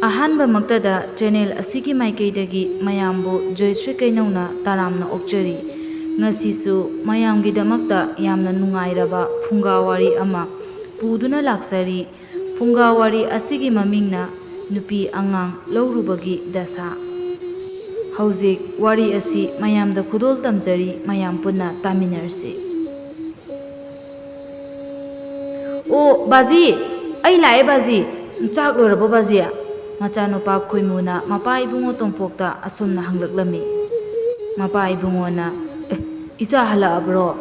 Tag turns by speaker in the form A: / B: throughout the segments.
A: ꯑꯍꯥꯟꯕꯃꯛꯇꯗ channel ꯑꯁꯤꯒꯤ ꯃꯥꯏꯀꯩꯗꯒꯤ ꯃꯌꯥꯝꯕꯨ ꯖꯣꯏꯁ꯭ꯔꯤ ꯀꯩꯅꯧꯅ ꯇꯔꯥꯝꯅ ꯑꯣꯛꯆꯔꯤ꯫ ꯉꯁꯤꯁꯨ ꯃꯌꯥꯝꯒꯤꯗꯃꯛꯇ ꯌꯥꯝꯅ ꯅꯨꯡꯉꯥꯏꯔꯕ ꯐꯨꯡꯒꯥꯋꯥꯔꯤ ꯑꯃ ꯄꯨꯗꯨꯅ ꯂꯥꯛꯆꯔꯤ꯫ ꯐꯨꯡꯒꯥꯋꯥꯔꯤ ꯑꯁꯤꯒꯤ ꯃꯃꯤꯡꯅ ꯅꯨꯄꯤ ꯑꯉꯥꯡ ꯂꯧꯔꯨꯕꯒꯤ ꯗꯁꯥ꯫ ꯍꯧꯖꯤꯛ ꯋꯥꯔꯤ ꯑꯁꯤ ꯃꯌꯥꯝꯗ ꯈꯨꯗꯣꯜ ꯇꯝꯖꯔꯤ, ꯃꯌꯥꯝ ꯄꯨꯟꯅ ꯇꯥꯃꯤꯟꯅꯔꯁꯤ꯫ ꯑꯣ ꯕꯥꯖꯤ, ꯑꯩ ꯂꯥꯛꯑꯦ ꯕꯥꯖꯤ, ꯆꯥꯛ ꯂꯣꯏꯔꯕꯣ ꯕꯥꯖꯤ? ꯃꯆꯥꯅꯨꯄꯥ ꯈꯣꯏꯃꯨꯅ ꯃꯄꯥ ꯏꯕꯨꯡꯉꯣ ꯇꯣꯝꯄꯣꯛꯇ ꯑꯁꯨꯝꯅ ꯍꯪꯂꯛꯂꯝꯃꯤ꯫ ꯃꯄꯥ ꯏꯕꯨꯡꯉꯣꯅ ꯏꯆꯥ ꯍꯜꯂꯛꯑꯕ꯭ꯔꯣ?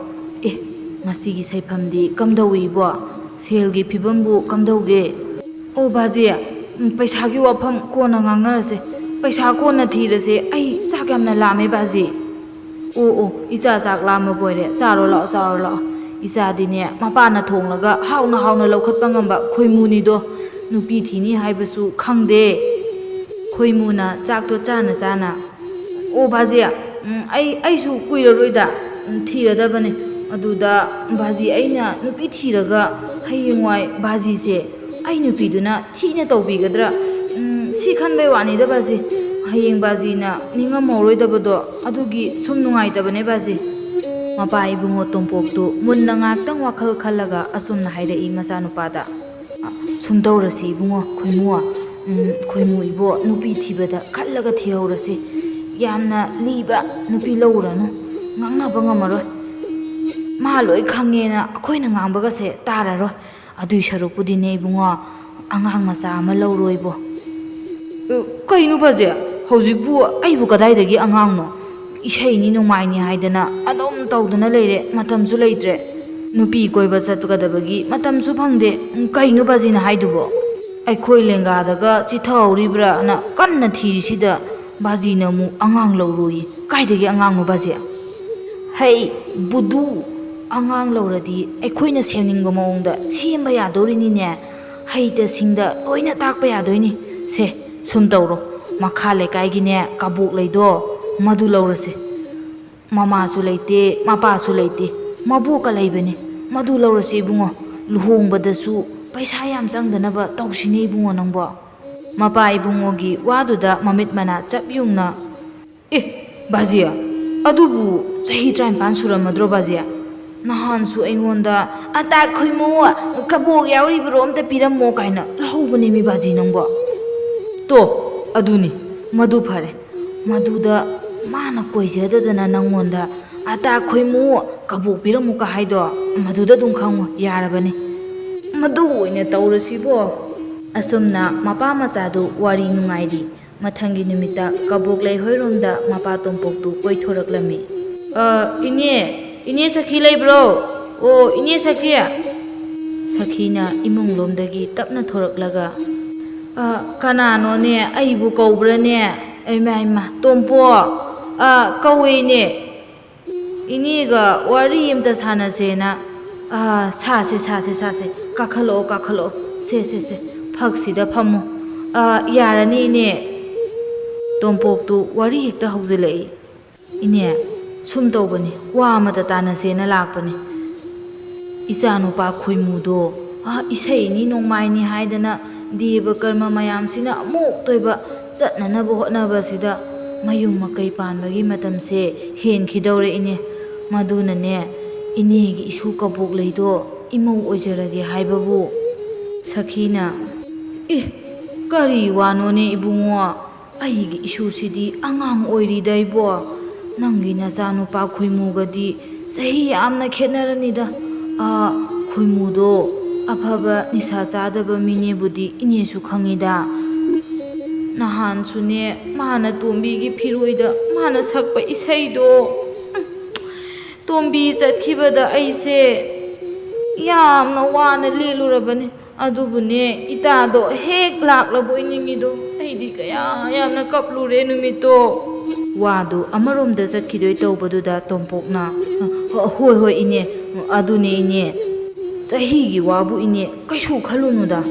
A: ꯉꯁꯤꯒꯤ ꯁꯩꯐꯝꯗꯤ ꯀꯝꯗꯧꯏꯕꯣ? ꯁꯦꯜꯒꯤ ꯐꯤꯕꯝꯕꯨ ꯀꯝꯗꯧꯒꯦ? ꯑꯣ ꯕꯥꯖꯤ, ꯄꯩꯁꯥꯒꯤ ꯋꯥꯐꯝ ꯀꯣꯟꯅ ꯉꯥꯡꯅꯔꯁꯦ, ꯄꯩꯁꯥ ꯀꯣꯟꯅ ꯊꯤꯔꯁꯦ, ꯑꯩ ꯆꯥꯛ ꯌꯥꯝꯅ ꯂꯥꯝꯃꯦ ꯕꯥꯖꯤ꯫ ꯑꯣ ꯏꯆꯥ ꯆꯥꯛ ꯂꯥꯝꯃꯕ ꯑꯣꯏꯔꯦ, ꯆꯥꯔꯣ ꯂꯥꯛꯑꯣ, ꯆꯥꯔꯣ ꯂꯥꯛꯑꯣ꯫ ꯏꯆꯥꯗꯤꯅꯦ ꯃꯄꯥꯅ ꯊꯣꯡꯂꯒ ꯍꯥꯎꯅ ꯍꯥꯎꯅ ꯂꯧꯈꯠꯄ ꯉꯝꯕ ꯈꯣꯏꯃꯨꯅꯤꯗꯣ, ꯅꯨꯄꯤ ꯊꯤꯅꯤ ꯍꯥꯏꯕꯁꯨ ꯈꯪꯗꯦ꯫ ꯈꯣꯏꯃꯨꯅ ꯆꯥꯛꯇꯣ ꯆꯥꯅ ꯆꯥꯅ ꯑꯣ ꯕꯥꯖꯤ, ꯑꯩꯁꯨ ꯀꯨꯏꯔꯔꯣꯏꯗ ꯊꯤꯔꯗꯕꯅꯦ꯫ ꯑꯗꯨꯗ ꯕꯥꯖꯤ, ꯑꯩꯅ ꯅꯨꯄꯤ ꯊꯤꯔꯒ ꯍꯌꯦꯡꯋꯥꯏ ꯕꯥꯖꯤꯁꯦ ꯑꯩ ꯅꯨꯄꯤꯗꯨꯅ ꯊꯤꯅ ꯇꯧꯕꯤꯒꯗ꯭ꯔꯥ? ꯁꯤ ꯈꯟꯕꯩ ꯋꯥꯅꯤꯗ ꯕꯥꯖꯤ, ꯍꯌꯦꯡ ꯕꯥꯖꯤꯅ ꯅꯤꯡꯉꯝꯍꯧꯔꯣꯏꯗꯕꯗꯣ, ꯑꯗꯨꯒꯤ ꯁꯨꯝ ꯅꯨꯡꯉꯥꯏꯇꯕꯅꯦ ꯕꯥꯖꯤ꯫ ꯃꯄꯥ ꯏꯕꯨꯡꯉꯣ ꯇꯣꯝꯄꯣꯛꯇꯨ ꯃꯨꯟꯅ ꯉꯥꯛꯇꯪ ꯋꯥꯈꯜ ꯈꯜꯂꯒ ꯑꯁꯨꯝꯅ ꯍꯥꯏꯔꯛꯏ ꯃꯆꯥꯅꯨꯄꯥꯗ꯫ ꯁꯨꯝ ꯇꯧꯔꯁꯤ ꯏꯕꯨꯡꯉꯣ, ꯈꯣꯏꯃꯨ ꯏꯕꯣ, ꯅꯨꯄꯤ ꯊꯤꯕꯗ ꯈꯜꯂꯒ ꯊꯤꯍꯧꯔꯁꯤ꯫ ꯌꯥꯝꯅ ꯂꯤꯕ ꯅꯨꯄꯤ ꯂꯧꯔꯨꯔꯅꯨ, ꯉꯥꯡꯅꯕ ꯉꯝꯃꯔꯣꯏ꯫ ꯃꯥ ꯂꯣꯏ ꯈꯪꯉꯦꯅ ꯑꯩꯈꯣꯏꯅ ꯉꯥꯡꯕꯒꯁꯦ ꯇꯥꯔꯔꯣꯏ꯫ ꯑꯗꯨꯏ ꯁꯔꯨꯛꯄꯨꯗꯤꯅꯦ ꯏꯕꯨꯡꯉꯣ, ꯑꯉꯥꯡ ꯃꯆꯥ ꯑꯃ ꯂꯧꯔꯣꯏꯕꯣ꯫ ꯀꯩꯅꯣ ꯕꯥꯖꯤ, ꯍꯧꯖꯤꯛꯄꯨ ꯑꯩꯕꯨ ꯀꯗꯥꯏꯗꯒꯤ ꯑꯉꯥꯡꯅꯣ? ꯏꯁꯩꯅꯤ ꯅꯣꯡꯃꯥꯏꯅꯤ ꯍꯥꯏꯗꯅ ꯑꯗꯨꯝ ꯇꯧꯗꯨꯅ ꯂꯩꯔꯦ, ꯃꯇꯝꯁꯨ ꯂꯩꯇ꯭ꯔꯦ꯫ ꯅꯨꯄꯤ ꯀꯣꯏꯕ ꯆꯠꯀꯗꯕꯒꯤ ꯃꯇꯝꯁꯨ ꯐꯪꯗꯦ꯫ ꯀꯩꯅꯣ ꯕꯥꯖꯤꯅ ꯍꯥꯏꯗꯨꯕꯣ? ꯑꯩꯈꯣꯏ ꯂꯦꯡꯒꯥꯗꯒ ꯆꯤꯊꯍꯧꯔꯤꯕ꯭ꯔꯥꯅ ꯀꯟꯅ ꯊꯤꯔꯤꯁꯤꯗ ꯕꯥꯖꯤꯅ ꯑꯃꯨꯛ ꯑꯉꯥꯡ ꯂꯧꯔꯣꯌꯦ꯫ ꯀꯥꯏꯗꯒꯤ ꯑꯉꯥꯡꯅꯣ ꯕꯥꯖꯤ? ꯍꯩ ꯕꯨꯙꯨ, ꯑꯉꯥꯡ ꯂꯧꯔꯗꯤ ꯑꯩꯈꯣꯏꯅ ꯁꯦꯝꯅꯤꯡꯕ ꯃꯑꯣꯡꯗ ꯁꯦꯝꯕ ꯌꯥꯗꯧꯔꯤꯅꯤꯅꯦ, ꯍꯩꯇ ꯁꯤꯡꯗ ꯂꯣꯏꯅ ꯇꯥꯛꯄ ꯌꯥꯗꯣꯏꯅꯤ꯫ ꯁꯦ ꯁꯨꯝ ꯇꯧꯔꯣ, ꯃꯈꯥ ꯂꯩꯀꯥꯏꯒꯤꯅꯦ ꯀꯕꯣꯛ ꯂꯩꯗꯣ, ꯃꯗꯨ ꯂꯧꯔꯁꯦ꯫ ꯃꯃꯥꯁꯨ ꯂꯩꯇꯦ, ꯃꯄꯥꯁꯨ ꯂꯩꯇꯦ, ꯃꯕꯣꯛꯀ ꯂꯩꯕꯅꯤ, ꯃꯗꯨ ꯂꯧꯔꯁꯤ ꯏꯕꯨꯡꯉꯣ꯫ ꯂꯨꯍꯣꯡꯕꯗꯁꯨ ꯄꯩꯁా ꯌꯥꯝ ꯆꯪꯗꯅꯕ ꯇꯧꯁꯤꯅꯦ ꯏꯕꯨꯡꯉೋ ꯅꯪꯕꯣ꯫ ꯃꯄꯥ ꯏꯕꯨꯡꯉꯣꯒꯤ ꯋꯥꯗꯨꯗ ꯃꯃꯤꯠ ꯃꯅꯥ ꯆꯞ ꯌꯨꯡꯅ ꯕꯥꯖꯤ, ꯑꯗꯨꯕꯨ ꯆꯍꯤ 53 ꯁꯨꯔꯝꯃꯗ꯭ꯔꯣ ꯕꯥꯖꯤ? ꯅꯍꯥꯟꯁꯨ ꯑꯩꯉꯣꯟꯗ ꯑꯇꯥ ꯈꯣꯏꯃꯨ, ꯀꯕꯣꯛ ꯌꯥꯎꯔꯤꯕ꯭ꯔꯣ ꯑꯝꯇ ꯄꯤꯔꯝꯃꯣ ꯀꯥꯏꯅ ꯂꯧꯍꯧꯕꯅꯦꯃꯤ ꯕꯥꯖꯤ ꯅꯪꯕꯣ꯫ ꯇꯣ ꯑꯗꯨꯅꯤ, ꯃꯗꯨ ꯐꯔꯦ꯫ ꯃꯗꯨꯗ ꯃꯥꯅ ꯀꯣꯏꯖꯗꯗꯅ ꯅꯪꯉꯣꯟꯗ ꯑꯇꯥ ꯈꯣꯏꯃꯨ, ꯀꯕꯣꯛ ꯄꯤꯔꯝꯃꯨꯀ ꯍꯥꯏꯗꯣ, ꯃꯗꯨꯗ ꯑꯗꯨꯝ ꯈꯪꯉꯨ ꯌꯥꯔꯕꯅꯤ꯫ ꯃꯗꯨ ꯑꯣꯏꯅ ꯇꯧꯔꯁꯤꯕꯣ꯫ ꯑꯁꯨꯝꯅ ꯃꯄꯥ ꯃꯆꯥꯗꯨ ꯋꯥꯔꯤ ꯅꯨꯡꯉꯥꯏꯔꯤ꯫ ꯃꯊꯪꯒꯤ ꯅꯨꯃꯤꯠꯇ ꯀꯕꯣꯛꯂꯩ ꯍꯣꯏꯔꯣꯝꯗ ꯃꯄꯥ ꯇꯣꯝꯄꯣꯛꯇꯨ ꯀꯣꯏꯊꯣꯔꯛꯂꯝꯃꯤ꯫ ꯏꯅꯦ ꯁꯈꯤ ꯂꯩꯕ꯭ꯔꯣ? ꯑꯣ ꯏꯅꯦ ꯁꯈꯤ꯫ ꯁꯈꯤꯅ ꯏꯃꯨꯡꯂꯣꯝꯗꯒꯤ ꯇꯞꯅ ꯊꯣꯔꯛꯂꯒ ꯀꯅꯥꯅꯣꯅꯦ, ꯑꯩꯕꯨ ꯀꯧꯕ꯭ꯔꯅꯦ? ꯏꯃꯥ ꯇꯣꯝꯄꯣꯛ, ꯀꯧꯋꯦ ꯏꯅꯦ꯫ ꯏꯅꯦꯒ ꯋꯥꯔꯤ ꯑꯃꯇ ꯁꯥꯟꯅꯁꯦꯅ꯫ ꯁꯥꯁꯦ, ꯀꯥꯈꯠꯂꯛꯑꯣ, ꯁꯦ, ꯐꯛꯁꯤꯗ ꯐꯝꯃꯨ꯫ ꯌꯥꯔꯅꯤ ꯏꯅꯦ꯫ ꯇꯣꯝꯄꯣꯛꯇꯨ ꯋꯥꯔꯤ ꯍꯦꯛꯇ ꯍꯧꯖꯤꯜꯂꯛꯏ꯫ ꯏꯅꯦ, ꯁꯨꯝ ꯇꯧꯕꯅꯤ, ꯋꯥ ꯑꯃꯇ ꯇꯥꯟꯅꯁꯦꯅ ꯂꯥꯛꯄꯅꯤ꯫ ꯏꯆꯥꯅꯨꯄꯥ ꯈꯣꯏꯃꯨꯗꯣ ꯏꯁꯩꯅꯤ ꯅꯣꯡꯃꯥꯏꯅꯤ ꯍꯥꯏꯗꯅ ꯗꯦꯕ ꯀꯔꯃ ꯃꯌꯥꯝꯁꯤꯅ ꯑꯃꯨꯛ ꯇꯣꯏꯕ ꯆꯠꯅꯅꯕ ꯍꯣꯠꯅꯕꯁꯤꯗ ꯃꯌꯨꯝ ꯃꯀꯩ ꯄꯥꯟꯕꯒꯤ ꯃꯇꯝꯁꯦ ꯍꯦꯟꯈꯤꯗꯧꯔꯦ ꯏꯅꯦ꯫ ꯃꯗꯨꯅꯅꯦ ꯏꯅꯦꯒꯤ ꯏꯁꯨ ꯀꯕꯣꯛ ꯂꯩꯗꯣ ꯏꯃꯧ ꯑꯣꯏꯖꯔꯒꯦ ꯍꯥꯏꯕꯕꯨ꯫ ꯁꯈꯤꯅ ꯀꯔꯤ ꯋꯥꯅꯣꯅꯦ ꯏꯕꯨꯡꯉꯣ? ꯑꯩꯒꯤ ꯏꯁꯨꯁꯤꯗꯤ ꯑꯉꯥꯡ ꯑꯣꯏꯔꯤꯗ ꯏꯕꯣ꯫ ꯅꯪꯒꯤ ꯅꯆꯥꯅꯨꯄꯥ ꯈꯣꯏꯃꯨꯒꯗꯤ ꯆꯍꯤ ꯌꯥꯝꯅ ꯈꯦꯠꯅꯔꯅꯤꯗ꯫ ꯈꯣꯏꯃꯨꯗꯣ ꯑꯐꯕ ꯅꯤꯁꯥ ꯆꯥꯗꯕ ꯃꯤꯅꯦꯕꯨꯗꯤ ꯏꯅꯦꯁꯨ ꯈꯪꯉꯤꯗ꯫ ꯅꯍꯥꯟꯁꯨꯅꯦ ꯃꯥꯅ ꯇꯣꯝꯕꯤꯒꯤ ꯐꯤꯔꯣꯏꯗ ꯃꯥꯅ ꯁꯛꯄ ꯏꯁꯩꯗꯣ, ꯇꯣꯝꯕꯤ ꯆꯠꯈꯤꯕꯗ ꯑꯩꯁꯦ ꯌꯥꯝꯅ ꯋꯥꯅ ꯂꯦꯜꯂꯨꯔꯕꯅꯤ꯫ ꯑꯗꯨꯕꯨꯅꯦ ꯏꯇꯥꯗꯣ ꯍꯦꯛ ꯂꯥꯛꯂꯕꯣꯏ ꯅꯤꯡꯉꯤꯗꯣ, ꯑꯩꯗꯤ ꯀꯌꯥ ꯌꯥꯝꯅ ꯀꯞꯂꯨꯔꯦ ꯅꯨꯃꯤꯠꯇꯣ꯫ ꯋꯥꯗꯨ ꯑꯃꯔꯣꯝꯗ ꯆꯠꯈꯤꯗꯣꯏ ꯇꯧꯕꯗꯨꯗ ꯇꯣꯝꯄꯣꯛꯅ ꯍꯣꯏ ꯏꯅꯦ, ꯑꯗꯨꯅꯦ ꯏꯅꯦ, ꯆꯍꯤꯒꯤ ꯋꯥꯕꯨ ꯏꯅꯦ ꯀꯩꯁꯨ ꯈꯜꯂꯨꯅꯨꯗ꯫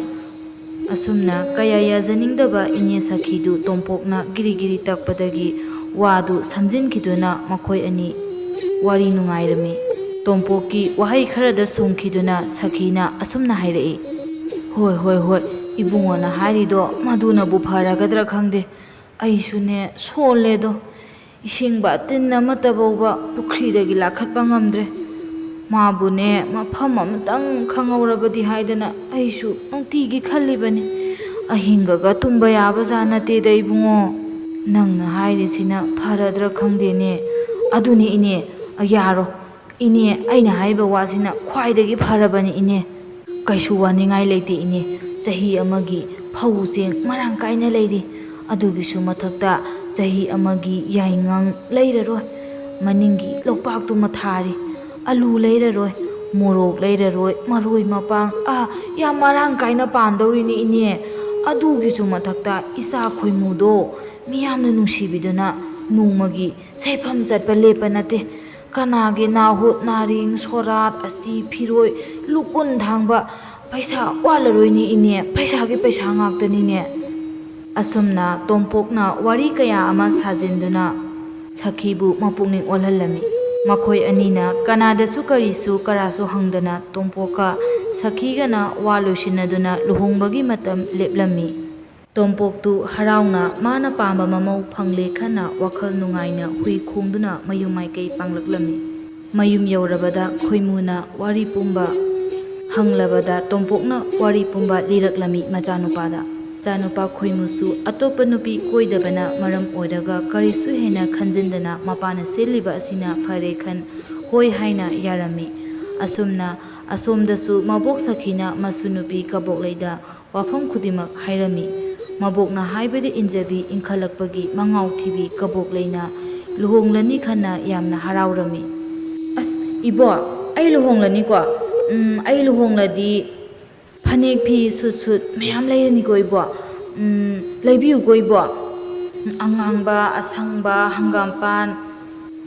A: ꯑꯁꯨꯝꯅ ꯀꯌꯥ ꯌꯥꯖꯅꯤꯡꯗꯕ ꯏꯅꯦ ꯁꯈꯤꯗꯨ ꯇꯣꯝꯄꯣꯛꯅ ꯒꯤꯔꯤ ꯇꯛꯄꯗꯒꯤ ꯋꯥꯗꯨ ꯁꯝꯖꯤꯟꯈꯤꯗꯨꯅ ꯃꯈꯣꯏ ꯑꯅꯤ ꯋꯥꯔꯤ ꯅꯨꯡꯉꯥꯏꯔꯝꯃꯤ꯫ ꯇꯣꯝꯄꯣꯛꯀꯤ ꯋꯥꯍꯩ ꯈꯔꯗ ꯁꯨꯝꯈꯤꯗꯨꯅ ꯁꯈꯤꯅ ꯑꯁꯨꯝꯅ ꯍꯥꯏꯔꯛꯏ꯫ ꯍꯣꯏ, ꯏꯕꯨꯡꯉꯣꯅ ꯍꯥꯏꯔꯤꯗꯣ ꯃꯗꯨꯅꯕꯨ ꯐꯔꯒꯗ꯭ꯔꯥ ꯈꯪꯗꯦ. ꯑꯩꯁꯨꯅꯦ ꯁꯣꯜꯂꯦꯗꯣ. ꯏꯁꯤꯡ ꯕꯥꯇꯤꯟ ꯑꯃꯠꯇ ꯐꯥꯎꯕ ꯄꯨꯈ꯭ꯔꯤꯗꯒꯤ ꯂꯥꯈꯠꯄ ꯉꯝꯗ꯭ꯔꯦ. ꯃꯥꯕꯨꯅꯦ ꯃꯐꯝ ꯑꯃꯇꯪ ꯈꯪꯍꯧꯔꯕꯗꯤ ꯍꯥꯏꯗꯅ ꯑꯩꯁꯨ ꯅꯨꯡꯇꯤꯒꯤ ꯈꯜꯂꯤꯕꯅꯤ. ꯑꯍꯤꯡꯒꯒ ꯇꯨꯝꯕ ꯌꯥꯕꯖꯥꯠ ꯅꯠꯇꯦꯗ ꯏꯕꯨꯡꯉꯣ. ꯅꯪꯅ ꯍꯥꯏꯔꯤꯁꯤꯅ ꯐꯔꯗ꯭ꯔꯥ ꯈꯪꯗꯦꯅꯦ. ꯑꯗꯨꯅꯤ ꯏꯅꯦ, ꯌꯥꯔꯣ. ꯏꯅꯦ, ꯑꯩꯅ ꯍꯥꯏꯔꯤꯕ ꯋꯥꯁꯤꯅ ꯈ꯭ꯋꯥꯏꯗꯒꯤ ꯐꯔꯕꯅꯤ ꯏꯅꯦ. ꯀꯩꯁꯨ ꯋꯥꯅꯤꯡꯉꯥꯏ ꯂꯩꯇꯦ ꯏꯅꯦ. ꯆꯍꯤ ꯑꯃꯒꯤ ꯐꯧ ꯆꯦꯡ ꯃꯔꯥꯡ ꯀꯥꯏꯅ ꯂꯩꯔꯤ. ꯑꯗꯨꯒꯤꯁꯨ ꯃꯊꯛꯇ ꯆꯍꯤ ꯑꯃꯒꯤ ꯌꯥꯏꯉꯪ ꯂꯩꯔꯔꯣꯏ. ꯃꯅꯤꯡꯒꯤ ꯂꯣꯛꯄꯥꯛꯇꯨꯃ ꯊꯥꯔꯤ. ꯑꯂꯨ ꯂꯩꯔꯔꯣꯏ, ꯃꯣꯔꯣꯛ ꯂꯩꯔꯔꯣꯏ, ꯃꯔꯣꯏ ꯃꯄꯥꯡ ꯌꯥꯝ ꯃꯔꯥꯡ ꯀꯥꯏꯅ ꯄꯥꯟꯗꯧꯔꯤꯅꯤ ꯏꯅꯦ. ꯑꯗꯨꯒꯤꯁꯨ ꯃꯊꯛꯇ ꯏꯆꯥ ꯈꯣꯏꯃꯨꯗꯣ ꯃꯤꯌꯥꯝꯅ ꯅꯨꯡꯁꯤꯕꯤꯗꯨꯅ ꯅꯣꯡꯃꯒꯤ ꯁꯩꯐꯝ ꯆꯠꯄ ꯂꯦꯞꯄ ꯅꯠꯇꯦ. ꯀꯅꯥꯒꯤ ꯅꯥꯍꯨꯠ ꯅꯥꯔꯤꯡ ꯁꯣꯔꯥꯠ ꯑꯁꯇꯤ ꯐꯤꯔꯣꯏ ꯂꯨꯀꯨꯟ ꯊꯥꯡꯕ ꯄꯩꯁꯥ ꯋꯥꯠꯂꯔꯣꯏꯅꯦ ꯏꯅꯦ. ꯄꯩꯁꯥꯒꯤ ꯄꯩꯁꯥ ꯉꯥꯛꯇꯅꯤꯅꯦ꯫ ꯑꯁꯨꯝꯅ ꯇꯣꯝꯄꯣꯛꯅ ꯋꯥꯔꯤ ꯀꯌꯥ ꯑꯃ ꯁꯥꯖꯤꯟꯗꯨꯅ ꯁꯈꯤꯕꯨ ꯃꯄꯨꯛꯅꯤꯡ ꯑꯣꯜꯍꯜꯂꯝꯃꯤ꯫ ꯃꯈꯣꯏ ꯑꯅꯤꯅ ꯀꯅꯥꯗꯁꯨ ꯀꯔꯤꯁꯨ ꯀꯔꯥꯁꯨ ꯍꯪꯗꯅ ꯇꯣꯝꯄꯣꯛꯀ ꯁꯈꯤꯒꯅ ꯋꯥ ꯂꯣꯏꯁꯤꯟꯅꯗꯨꯅ ꯂꯨꯍꯣꯡꯕꯒꯤ ꯃꯇꯝ ꯂꯦꯞꯂꯝꯃꯤ꯫ ꯇꯣꯝꯄꯣꯛꯇꯨ ꯍꯔꯥꯎꯅ ꯃꯥꯅ ꯄꯥꯝꯕ ꯃꯃꯧ ꯐꯪꯂꯦ ꯈꯟꯅ ꯋꯥꯈꯜ ꯅꯨꯡꯉꯥꯏꯅ ꯍꯨꯏ ꯈꯣꯡꯗꯨꯅ ꯃꯌꯨꯝ ꯃꯥꯏꯀꯩ ꯄꯥꯡꯂꯛꯂꯝꯃꯤ꯫ ꯃꯌꯨꯝ ꯌꯧꯔꯕꯗ ꯈꯣꯏꯃꯨꯅ ꯋꯥꯔꯤ ꯄꯨꯝꯕ ꯍꯪꯂꯕꯗ ꯇꯣꯝꯄꯣꯛꯅ ꯋꯥꯔꯤ ꯄꯨꯝꯕ ꯂꯤꯔꯛꯂꯝꯃꯤ ꯃꯆꯥꯅꯨꯄꯥꯗ꯫ ꯃꯆꯥꯅꯨꯄꯥ ꯈꯣꯏꯃꯨꯁꯨ ꯑꯇꯣꯞꯄ ꯅꯨꯄꯤ ꯀꯣꯏꯗꯕꯅ ꯃꯔꯝ ꯑꯣꯏꯔꯒ ꯀꯔꯤꯁꯨ ꯍꯦꯟꯅ ꯈꯟꯖꯤꯟꯗꯅ ꯃꯄꯥꯅ ꯁꯤꯜꯂꯤꯕ ꯑꯁꯤꯅ ꯐꯔꯦ ꯈꯟ ꯍꯣꯏ ꯍꯥꯏꯅ ꯌꯥꯔꯝꯃꯤ꯫ ꯑꯁꯨꯝꯅ ꯑꯁꯣꯝꯗꯁꯨ ꯃꯕꯣꯛ ꯁꯈꯤꯅ ꯃꯁꯨ ꯅꯨꯄꯤ ꯀꯕꯣꯛꯂꯩꯗ ꯋꯥꯐꯝ ꯈꯨꯗꯤꯡꯃꯛ ꯍꯥꯏꯔꯝꯃꯤ꯫ ꯃꯕꯣꯛꯅ ꯍꯥꯏꯕꯗ ꯏꯟꯖꯕꯤ ꯏꯟꯈꯠꯂꯛꯄꯒꯤ ꯃꯉꯥꯎ ꯊꯤꯕꯤ ꯀꯕꯣꯛꯂꯩꯅ ꯂꯨꯍꯣꯡꯂꯅꯤ ꯈꯟꯅ ꯌꯥꯝꯅ ꯍꯔꯥꯎꯔꯝꯃꯤ꯫ ꯑꯁ ꯏꯕꯣꯛ, ꯑꯩ ꯂꯨꯍꯣꯡꯂꯅꯤꯀꯣ. ꯑꯩ ꯂꯨꯍꯣꯡꯂꯗꯤ ꯐꯅꯦꯛ ꯐꯤ ꯁꯨꯠ ꯃꯌꯥꯝ ꯂꯩꯔꯅꯤꯀꯣ ꯏꯕꯣꯛ. ꯂꯩꯕꯤꯌꯨꯀꯣ ꯏꯕꯣꯛ. ꯑꯉꯥꯡꯕ, ꯑꯁꯪꯕ, ꯍꯪꯒꯥꯝꯄꯥꯟ.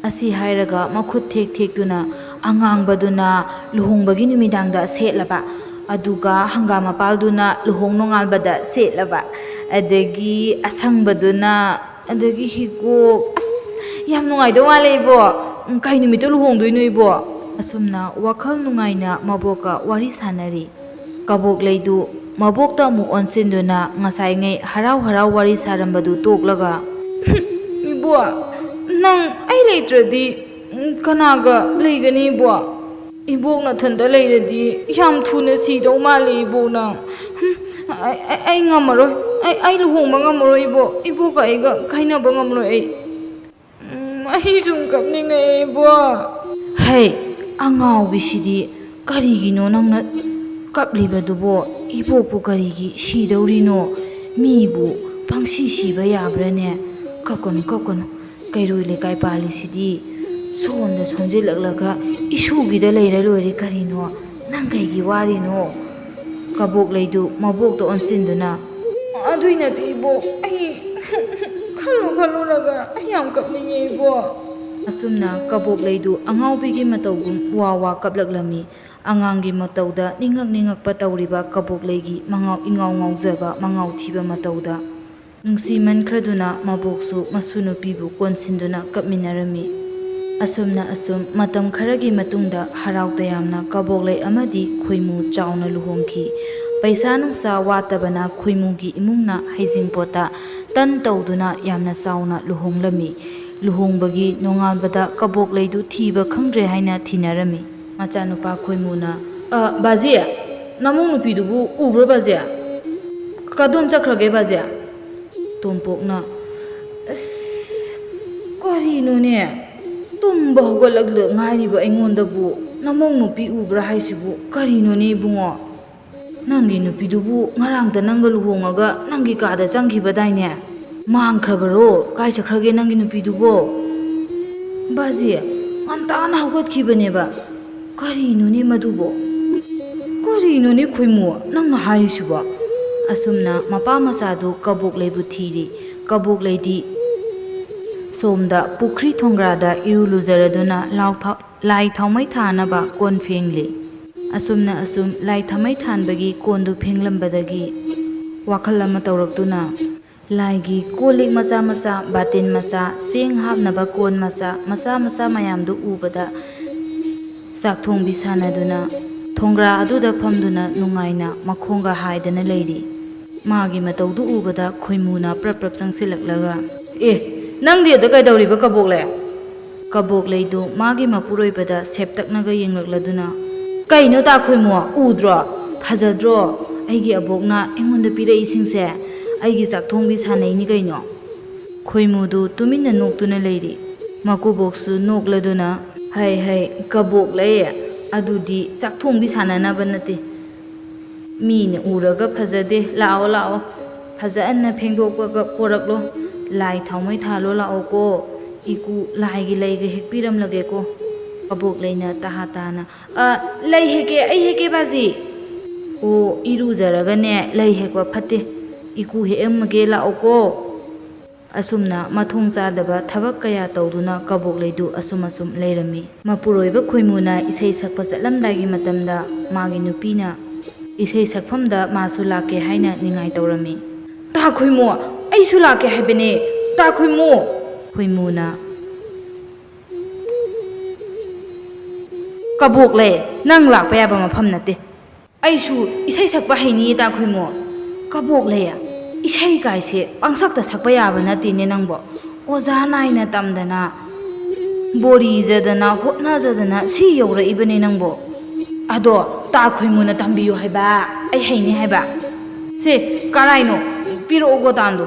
A: ꯑꯁꯤ ꯍꯥꯏꯔꯒ ꯃꯈꯨꯠ ꯊꯦꯛ ꯊꯦꯛꯇꯨꯅ ꯑꯉꯥꯡꯕꯗꯨꯅ ꯂꯨꯍꯣꯡꯕꯒꯤ ꯅꯨꯃꯤꯗꯥꯡꯗ ꯁꯦꯠꯂꯕ, ꯑꯗꯨꯒ ꯍꯪꯒꯥꯝ ꯃꯄꯥꯜꯗꯨꯅ ꯂꯨꯍꯣꯡ ꯅꯣꯡꯉꯥꯟꯕꯗ ꯁꯦꯠꯂꯕ, ꯑꯗꯒꯤ ꯑꯁꯪꯕꯗꯨꯅ, ꯑꯗꯒꯤ ꯍꯤꯒꯣꯛ. ꯑꯁ ꯌꯥꯝ ꯅꯨꯡꯉꯥꯏꯗꯧ ꯃꯥꯜꯂꯦ ꯏꯕꯣꯛ. ꯀꯩ ꯅꯨꯃꯤꯠꯇ ꯂꯨꯍꯣꯡꯗꯣꯏꯅꯣ ꯏꯕꯣꯛ? ꯑꯁꯨꯝꯅ ꯋꯥꯈꯜ ꯅꯨꯡꯉꯥꯏꯅ ꯃꯕꯣꯛꯀ ꯋꯥꯔꯤ ꯁꯥꯟꯅꯔꯤ꯫ ꯀꯕꯣꯛꯂꯩꯗꯨ ꯃꯕꯣꯛꯇ ꯑꯃꯨꯛ ꯑꯣꯟꯁꯤꯟꯗꯨꯅ ꯉꯁꯥꯏꯉꯩ ꯍꯔꯥꯎ ꯍꯔꯥꯎ ꯋꯥꯔꯤ ꯁꯥꯔꯝꯕꯗꯨ ꯇꯣꯛꯂꯒ, ꯏꯕꯣꯛ, ꯅꯪ ꯑꯩ ꯂꯩꯇ꯭ꯔꯗꯤ ꯀꯅꯥꯒ ꯂꯩꯒꯅꯤ ꯏꯕꯣꯛ? ꯏꯕꯣꯛ ꯅꯊꯟꯇ ꯂꯩꯔꯗꯤ ꯌꯥꯝ ꯊꯨꯅ ꯁꯤꯗꯧ ꯃꯥꯜꯂꯦ ꯏꯕꯣꯛ ꯅꯪ. ꯑꯩ ꯉꯝꯃꯔꯣꯏ. ꯑꯩ ꯂꯨꯍꯣꯡꯕ ꯉꯝꯃꯔꯣꯏ ꯏꯕꯣꯛ. ꯏꯕꯣꯛꯀ ꯑꯩꯒ ꯀꯥꯏꯅꯕ ꯉꯝꯃꯔꯣꯏ ꯑꯩ. ꯑꯩ ꯁꯨꯝ ꯀꯞꯅꯤꯡꯉꯛꯑꯦ ꯏꯕꯣꯛ. ꯍꯩ, ꯑꯉꯥꯎꯕꯤꯁꯤꯗꯤ. ꯀꯔꯤꯒꯤꯅꯣ ꯅꯪꯅ ꯀꯞꯂꯤꯕꯗꯨꯕꯣ? ꯏꯕꯣꯛꯄꯨ ꯀꯔꯤꯒꯤ ꯁꯤꯗꯧꯔꯤꯅꯣ? ꯃꯤꯕꯨ ꯄꯪꯁꯤ ꯁꯤꯕ ꯌꯥꯕ꯭ꯔꯥꯅꯦ? ꯀꯞꯀꯅꯨ ꯀꯞꯀꯅꯨ. ꯀꯩꯔꯣꯏ ꯂꯩꯀꯥꯏ ꯄꯥꯜꯂꯤꯁꯤꯗꯤ ꯁꯣꯟꯗ ꯁꯣꯟꯖꯤꯜꯂꯛꯂꯒ ꯏꯁꯨꯒꯤꯗ ꯂꯩꯔ ꯂꯣꯏꯔꯦ ꯀꯔꯤꯅꯣ? ꯅꯪ ꯀꯩꯒꯤ ꯋꯥꯔꯤꯅꯣ? ꯀꯕꯣꯛꯂꯩꯗꯨ ꯃꯕꯣꯛꯇ ꯑꯣꯟꯁꯤꯟꯗꯨꯅ, ꯑꯗꯨꯏ ꯅꯠꯇꯦ ꯏꯕꯣꯛ. ꯑꯩ ꯈꯜꯂꯨꯔꯒ ꯑꯩ ꯌꯥꯝ ꯀꯞꯅꯤꯡꯉꯦ ꯏꯕꯣꯛ. ꯑꯁꯨꯝꯅ ꯀꯕꯣꯛꯂꯩꯗꯨ ꯑꯉꯥꯎꯕꯤꯒꯤ ꯃꯇꯧꯒꯨꯝ ꯋꯥ ꯋꯥ ꯀꯞꯂꯛꯂꯝꯃꯤ꯫ ꯑꯉꯥꯡꯒꯤ ꯃꯇꯧꯗ ꯅꯤꯡꯉꯛ ꯅꯤꯡꯉꯛꯄ ꯇꯧꯔꯤꯕ ꯀꯕꯣꯛꯂꯩꯒꯤ ꯏꯉꯥꯎ ꯉꯥꯎꯖꯕ ꯃꯉꯥꯎ ꯊꯤꯕ ꯃꯇꯧꯗ ꯅꯨꯡꯁꯤꯃꯟꯈ꯭ꯔꯗꯨꯅ ꯃꯕꯣꯛꯁꯨ ꯃꯁꯨ ꯅꯨꯄꯤꯕꯨ ꯀꯣꯟꯁꯤꯟꯗꯨꯅ ꯀꯞꯃꯤꯟꯅꯔꯝꯃꯤ꯫ ꯑꯁꯨꯝꯅ ꯑꯁꯨꯝ ꯃꯇꯝ ꯈꯔꯒꯤ ꯃꯇꯨꯡꯗ ꯍꯔꯥꯎ ꯇꯌꯥꯝꯅ ꯀꯕꯣꯛꯂꯩ ꯑꯃꯗꯤ ꯈꯣꯏꯃꯨ ꯆꯥꯎꯅ ꯂꯨꯍꯣꯡꯈꯤ꯫ ꯄꯩꯁꯥ ꯅꯨꯡꯁꯥ ꯋꯥꯠꯇꯕꯅ ꯈꯣꯏꯃꯨꯒꯤ ꯏꯃꯨꯡꯅ ꯍꯩꯖꯤꯡꯄꯣꯠꯇ ꯇꯟ ꯇꯧꯗꯨꯅ ꯌꯥꯝꯅ ꯆꯥꯎꯅ ꯂꯨꯍꯣꯡꯂꯝꯃꯤ꯫ ꯂꯨꯍꯣꯡꯕꯒꯤ ꯅꯣꯡꯉꯥꯟꯕꯗ ꯀꯕꯣꯛꯂꯩꯗꯨ ꯊꯤꯕ ꯈꯪꯗ꯭ꯔꯦ ꯍꯥꯏꯅ ꯊꯤꯅꯔꯝꯃꯤ꯫ ꯃꯆꯥꯅꯨꯄꯥ ꯈꯣꯏꯃꯨꯅ, ꯕꯥꯖꯤ, ꯅꯃꯧ ꯅꯨꯄꯤꯗꯨꯕꯨ ꯎꯕ꯭ꯔꯣ ꯕꯥꯖꯤ? ꯀꯗꯣꯝ ꯆꯠꯈ꯭ꯔꯒꯦ ꯕꯥꯖꯤ? ꯇꯣꯝꯄꯣꯛꯅ, ꯑꯁ ꯀꯔꯤꯅꯣꯅꯦ? ꯇꯨꯝꯕ ꯍꯧꯒꯠꯂꯛꯂ ꯉꯥꯏꯔꯤꯕ ꯑꯩꯉꯣꯟꯗꯕꯨ ꯅꯃꯧ ꯅꯨꯄꯤ ꯎꯕ꯭ꯔꯥ ꯍꯥꯏꯁꯤꯕꯨ ꯀꯔꯤꯅꯣꯅꯦ ꯏꯕꯨꯡꯉꯣ? ꯅꯪꯒꯤ ꯅꯨꯄꯤꯗꯨꯕꯨ ꯉꯔꯥꯡꯇ ꯅꯪꯒ ꯂꯨꯍꯣꯡꯉꯒ ꯅꯪꯒꯤ ꯀꯥꯗ ꯆꯪꯈꯤꯕꯗꯥꯏꯅꯦ? ꯃꯥꯡꯈ꯭ꯔꯕꯔꯣ? ꯀꯥꯏ ꯆꯠꯈ꯭ꯔꯒꯦ ꯅꯪꯒꯤ ꯅꯨꯄꯤꯗꯨꯕꯣ? ꯕꯥꯖꯤ, ꯉꯟꯇꯥꯅ ꯍꯧꯒꯠꯈꯤꯕꯅꯦꯕ. ꯀꯔꯤꯅꯣꯅꯦ ꯃꯗꯨꯕꯣ? ꯀꯔꯤꯅꯣꯅꯦ ꯈꯣꯏꯃꯨ ꯅꯪꯅ ꯍꯥꯏꯔꯤꯁꯤꯕꯣ? ꯑꯁꯨꯝꯅ ꯃꯄꯥ ꯃꯆꯥꯗꯨ ꯀꯕꯣꯛꯂꯩꯕꯨ ꯊꯤꯔꯤ꯫ ꯀꯕꯣꯛꯂꯩꯗꯤ ꯁꯣꯝꯗ ꯄꯨꯈ꯭ꯔꯤ ꯊꯣꯡꯒ꯭ꯔꯥꯗ ꯏꯔꯨ ꯂꯨꯖꯔꯗꯨꯅ ꯂꯥꯏ ꯊꯥꯎꯃꯩ ꯊꯥꯅꯕ ꯀꯣꯟ ꯐꯦꯡꯂꯤ꯫ ꯑꯁꯨꯝꯅ ꯑꯁꯨꯝ ꯂꯥꯏ ꯊꯥꯎꯃꯩ ꯊꯥꯟꯕꯒꯤ ꯀꯣꯟꯗꯨ ꯐꯦꯡꯂꯝꯕꯗꯒꯤ ꯋꯥꯈꯜ ꯑꯃ ꯇꯧꯔꯛꯇꯨꯅ ꯂꯥꯏꯒꯤ ꯀꯣꯜ ꯂꯤꯛ ꯃꯆꯥ ꯃꯆꯥ, ꯕꯥꯇꯤꯟ ꯃꯆꯥ, ꯆꯦꯡ ꯍꯥꯞꯅꯕ ꯀꯣꯟ ꯃꯆꯥ ꯃꯆꯥ ꯃꯌꯥꯝꯗꯨ ꯎꯕꯗ ꯆꯥꯛꯊꯣꯡꯕꯤ ꯁꯥꯟꯅꯗꯨꯅ ꯊꯣꯡꯒ꯭ꯔꯥ ꯑꯗꯨꯗ ꯐꯝꯗꯨꯅ ꯅꯨꯡꯉꯥꯏꯅ ꯃꯈꯣꯡꯒ ꯍꯥꯏꯗꯅ ꯂꯩꯔꯤ꯫ ꯃꯥꯒꯤ ꯃꯇꯧꯗꯨ ꯎꯕꯗ ꯈꯣꯏꯃꯨꯅ ꯄ꯭ꯔꯞ ꯄ꯭ꯔꯞ ꯆꯪꯁꯤꯜꯂꯛꯂꯒ ꯅꯪꯗꯤ ꯑꯗ ꯀꯩꯗꯧꯔꯤꯕ ꯀꯕꯣꯛꯂꯩ? ꯀꯕꯣꯛꯂꯩꯗꯨ ꯃꯥꯒꯤ ꯃꯄꯨꯔꯣꯏꯕꯗ ꯁꯦꯞꯇꯛꯅꯒ ꯌꯦꯡꯂꯛꯂꯗꯨꯅ ꯀꯩꯅꯣ ꯇꯥ ꯈꯣꯏꯃꯨ ꯎꯗ꯭ꯔꯣ? ꯐꯖꯗ꯭ꯔꯣ? ꯑꯩꯒꯤ ꯑꯕꯣꯛꯅ ꯑꯩꯉꯣꯟꯗ ꯄꯤꯔꯛꯏꯁꯤꯡꯁꯦ ꯑꯩꯒꯤ ꯆꯥꯛꯊꯣꯡꯕꯤ ꯁꯥꯟꯅꯩꯅꯤ ꯀꯩꯅꯣ꯫ ꯈꯣꯏꯃꯨꯗꯨ ꯇꯨꯃꯤꯟꯅ ꯅꯣꯛꯇꯨꯅ ꯂꯩꯔꯤ꯫ ꯃꯀꯨꯕꯣꯛꯁꯨ ꯅꯣꯛꯂꯗꯨꯅ ꯍꯩ ꯀꯕꯣꯛꯂꯩ, ꯑꯗꯨꯗꯤ ꯆꯥꯛꯊꯣꯡꯕꯤ ꯁꯥꯟꯅꯅꯕ ꯅꯠꯇꯦ, ꯃꯤꯅ ꯎꯔꯒ ꯐꯖꯗꯦ, ꯂꯥꯛꯑꯣ ꯐꯖꯅ ꯐꯦꯡꯗꯣꯛꯄꯒ ꯄꯣꯔꯛꯂꯣ, ꯂꯥꯏ ꯊꯥꯎꯃꯩ ꯊꯥꯜꯂꯣ ꯂꯥꯛꯑꯣꯀꯣ, ꯏꯀꯨ ꯂꯥꯏꯒꯤ ꯂꯩꯒ ꯍꯦꯛꯄꯤꯔꯝꯂꯒꯦꯀꯣ꯫ ꯀꯕꯣꯛꯂꯩꯅ ꯇꯍꯥ ꯇꯥꯅ ꯂꯩ ꯍꯦꯛꯀꯦ, ꯑꯩ ꯍꯦꯛꯀꯦ ꯕꯥꯖꯤ꯫ ꯑꯣ, ꯏꯔꯨꯖꯔꯒꯅꯦ ꯂꯩ ꯍꯦꯛꯄ ꯐꯠꯇꯦ, ꯏꯀꯨ ꯍꯦꯛꯑꯝꯃꯒꯦ ꯂꯥꯛꯑꯣꯀꯣ꯫ ꯑꯁꯨꯝꯅ ꯃꯊꯣꯡ ꯆꯥꯗꯕ ꯊꯕꯛ ꯀꯌꯥ ꯇꯧꯗꯨꯅ ꯀꯕꯣꯛꯂꯩꯗꯨ ꯑꯁꯨꯝ ꯂꯩꯔꯝꯃꯤ꯫ ꯃꯄꯨꯔꯣꯏꯕ ꯈꯣꯏꯃꯨꯅ ꯏꯁꯩ ꯁꯛꯄ ꯆꯠꯂꯝꯗꯥꯏꯒꯤ ꯃꯇꯝꯗ ꯃꯥꯒꯤ ꯅꯨꯄꯤꯅ ꯏꯁꯩ ꯁꯛꯐꯝꯗ ꯃꯥꯁꯨ ꯂꯥꯛꯀꯦ ꯍꯥꯏꯅ ꯅꯤꯡꯉꯥꯏ ꯇꯧꯔꯝꯃꯤ꯫ ꯇꯥ ꯈꯣꯏꯃꯨ, ꯑꯩꯁꯨ ꯂꯥꯛꯀꯦ ꯍꯥꯏꯕꯅꯦ, ꯇꯥ ꯈꯣꯏꯃꯨ꯫ ꯈꯣꯏꯃꯨꯅ ꯀꯕꯣꯛꯂꯩ, ꯅꯪ ꯂꯥꯛꯄ ꯌꯥꯕ ꯃꯐꯝ ꯅꯠꯇꯦ, ꯑꯩꯁꯨ ꯏꯁꯩ ꯁꯛꯄ ꯍꯩꯅꯤꯌꯦ ꯇꯥ ꯈꯣꯏꯃꯨ꯫ ꯀꯕꯣꯛꯂꯩ, ꯏꯁꯩ ꯀꯥꯏꯁꯦ ꯄꯪꯁꯛꯇ ꯁꯛꯄ ꯌꯥꯕ ꯅꯠꯇꯦꯅꯦ ꯅꯪꯕꯣ, ꯑꯣꯖꯥ ꯅꯥꯏꯅ ꯇꯝꯗꯅ ꯕꯣꯔꯤꯖꯗꯅ ꯍꯣꯠꯅꯖꯗꯅ ꯁꯤ ꯌꯧꯔꯛꯏꯕꯅꯦ ꯅꯪꯕꯣ꯫ ꯑꯗꯣ ꯇꯥ ꯈꯣꯏꯃꯨꯅ ꯇꯝꯕꯤꯌꯨ ꯍꯥꯏꯕ, ꯑꯩ ꯍꯩꯅꯤ ꯍꯥꯏꯕ꯫ ꯁꯦ ꯀꯔꯥꯏꯅꯣ, ꯄꯤꯔꯛꯑꯣ ꯒꯣꯇꯥꯟꯗꯣ꯫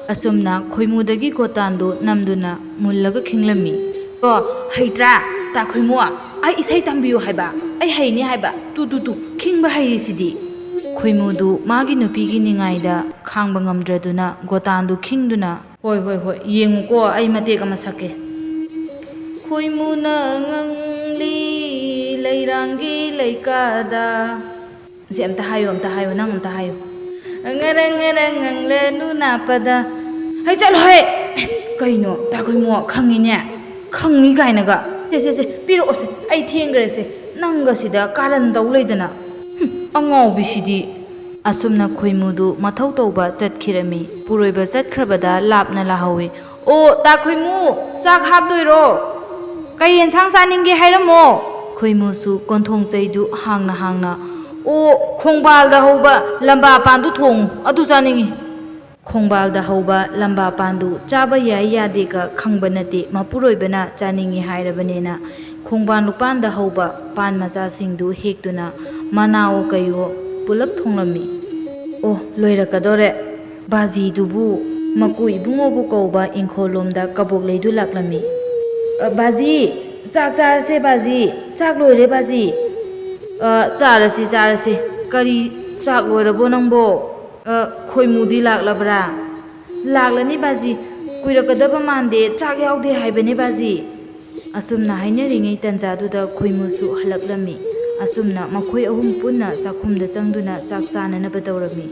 A: ꯑꯁꯨꯝꯅ ꯈꯣꯏꯃꯨꯗꯒꯤ ꯒꯣꯇꯥꯟꯗꯨ ꯅꯝꯗꯨꯅ ꯃꯨꯜꯂꯒ ꯈꯤꯡꯂꯝꯃꯤ꯫ ꯍꯩꯇ꯭ꯔꯥ ꯇꯥ ꯈꯣꯏꯃꯨ, ꯑꯩ ꯏꯁꯩ ꯇꯝꯕꯤꯌꯨ ꯍꯥꯏꯕ, ꯑꯩ ꯍꯩꯅꯤ ꯍꯥꯏꯕ, ꯇꯨ ꯈꯤꯡꯕ ꯍꯩꯔꯤꯁꯤꯗꯤ꯫ ꯈꯣꯏꯃꯨꯗꯨ ꯃꯥꯒꯤ ꯅꯨꯄꯤꯒꯤ ꯅꯤꯡꯉꯥꯏꯗ ꯈꯥꯡꯕ ꯉꯝꯗ꯭ꯔꯗꯨꯅ ꯒꯣꯇꯥꯟꯗꯨ ꯈꯤꯡꯗꯨꯅ ꯍꯣꯏ ꯌꯦꯡꯉꯨꯀꯣ, ꯑꯩ ꯃꯇꯦꯛ ꯑꯃ ꯁꯛꯀꯦ꯫ ꯈꯣꯏꯃꯨꯅ ꯉꯪꯂꯤ ꯂꯩꯔꯥꯡꯒꯤ ꯂꯩꯀꯥꯗ, ꯁꯤ ꯑꯝꯇ ꯍꯥꯏꯌꯨ, ꯅꯪ ꯑꯝꯇ ꯍꯥꯏꯌꯨ꯫ ꯉꯔꯪ ꯉꯔꯪ ꯉꯪꯂꯅꯨ ꯅꯥꯄꯗ, ꯍꯩ ꯆꯠꯂꯣꯍꯦ, ꯀꯩꯅꯣ ꯇꯥ ꯈꯣꯏꯃꯨ ꯈꯪꯉꯤꯅꯦ, ꯈꯪꯉꯤ ꯀꯥꯏꯅꯒ꯫ ꯁꯦ ꯄꯤꯔꯛꯑꯣꯁꯦ, ꯑꯩ ꯊꯦꯡꯈ꯭ꯔꯦꯁꯦ, ꯅꯪꯒ ꯁꯤꯗ ꯀꯥꯔꯟ ꯇꯧ ꯂꯩꯗꯅ, ꯑꯉꯥꯎꯕꯤꯁꯤꯗꯤ꯫ ꯑꯁꯨꯝꯅ ꯈꯣꯏꯃꯨꯗꯨ ꯃꯊꯧ ꯇꯧꯕ ꯆꯠꯈꯤꯔꯝꯃꯤ꯫ ꯄꯨꯔꯣꯏꯕ ꯆꯠꯈ꯭ꯔꯕꯗ ꯂꯥꯞꯅ ꯂꯥꯍꯧꯏ꯫ ꯑꯣ ꯇꯥ ꯈꯣꯏꯃꯨ, ꯆꯥꯛ ꯍꯥꯞꯇꯣꯏꯔꯣ? ꯀꯩ ꯌꯦꯟꯁꯥꯡ ꯆꯥꯅꯤꯡꯒꯦ ꯍꯥꯏꯔꯝꯃꯣ꯫ ꯈꯣꯏꯃꯨꯁꯨ ꯀꯣꯟꯊꯣꯡ ꯆꯩꯗꯨ ꯍꯥꯡꯅ ꯑꯣ, ꯈꯣꯡꯕꯥꯜꯗ ꯍꯧꯕ ꯂꯝꯕꯥ ꯄꯥꯟꯗꯨ ꯊꯣꯡꯉꯨ, ꯑꯗꯨ ꯆꯥꯅꯤꯡꯉꯤ꯫ ꯈꯣꯡꯕꯥꯜꯗ ꯍꯧꯕ ꯂꯝꯕꯥ ꯄꯥꯟꯗꯨ ꯆꯥꯕ ꯌꯥꯏ ꯌꯥꯗꯦꯒ ꯈꯪꯕ ꯅꯠꯇꯦ ꯃꯄꯨꯔꯣꯏꯕꯅ ꯆꯥꯅꯤꯡꯉꯤ ꯍꯥꯏꯔꯕꯅꯤꯅ ꯈꯣꯡꯕꯥꯟ ꯂꯨꯄꯥꯟꯗ ꯍꯧꯕ ꯄꯥꯟ ꯃꯆꯥꯁꯤꯡꯗꯨ ꯍꯦꯛꯇꯨꯅ ꯃꯅꯥꯑꯣ ꯀꯩꯑꯣ ꯄꯨꯂꯞ ꯊꯣꯡꯂꯝꯃꯤ꯫ ꯑꯣ, ꯂꯣꯏꯔꯛꯀꯗꯣꯔꯦ꯫ ꯕꯥꯖꯤꯗꯨꯕꯨ ꯃꯀꯨ ꯏꯕꯨꯡꯉꯣꯕꯨ ꯀꯧꯕ ꯏꯪꯈꯣꯜꯂꯣꯝꯗ ꯀꯕꯣꯛꯂꯩꯗꯨ ꯂꯥꯛꯂꯝꯃꯤ꯫ ꯕꯥꯖꯤ, ꯆꯥꯛ ꯆꯥꯔꯁꯦ ꯕꯥꯖꯤ, ꯆꯥꯛ ꯂꯣꯏꯔꯦ ꯕꯥꯖꯤ꯫ ꯆꯥꯔꯁꯤ, ꯀꯔꯤ ꯆꯥꯛ ꯂꯣꯏꯔꯕꯣ ꯅꯪꯕꯣ? ꯈꯣꯏꯃꯨꯗꯤ ꯂꯥꯛꯂꯕ꯭ꯔꯥ? ꯂꯥꯛꯂꯅꯤ ꯕꯥꯖꯤ, ꯀꯨꯏꯔꯛꯀꯗꯕ ꯃꯥꯟꯗꯦ, ꯆꯥꯛ ꯌꯥꯎꯗꯦ ꯍꯥꯏꯕꯅꯦ ꯕꯥꯖꯤ꯫ ꯑꯁꯨꯝꯅ ꯍꯥꯏꯅꯔꯤꯉꯩ ꯇꯟꯖꯥꯗꯨꯗ ꯈꯣꯏꯃꯨꯁꯨ ꯍꯜꯂꯛꯂꯝꯃꯤ꯫ ꯑꯁꯨꯝꯅ ꯃꯈꯣꯏ ꯑꯍꯨꯝ ꯄꯨꯟꯅ ꯆꯥꯛꯈꯨꯝꯗ ꯆꯪꯗꯨꯅ ꯆꯥꯛ ꯆꯥꯅꯅꯕ ꯇꯧꯔꯝꯃꯤ꯫